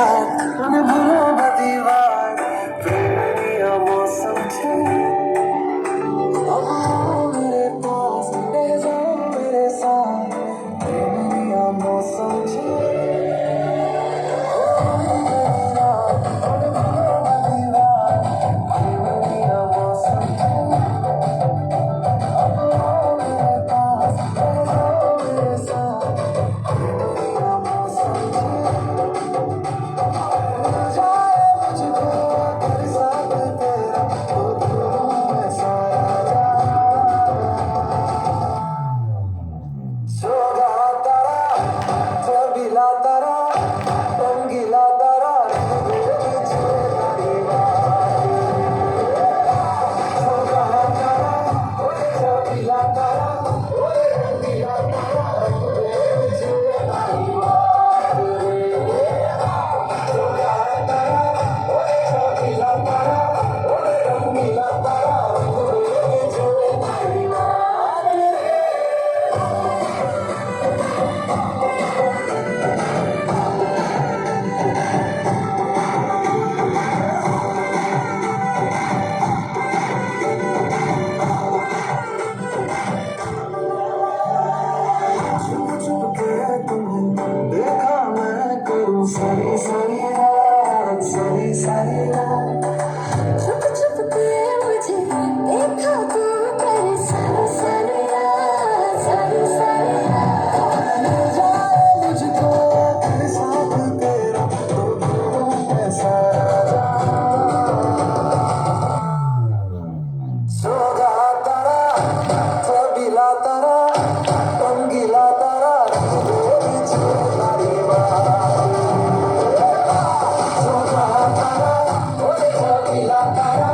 મને ભૂલો બધી વાત પ્રેમની આ મોસમ છે अब आओ मेरे पास ले जाओ मेरे साथ प्रेमनी आ मौसम છે सारी सारी रात सारी सारी रात छुप छुप के मुझे देखा तू करे सारी सारी रात सारी सारी रात ले जाए मुझको तेरे साथ तेरा तो मैं सारा सोगा तारा थबिला तारा रंगीला तारा तेरी चेतारी सोगा तारा थबिला तारा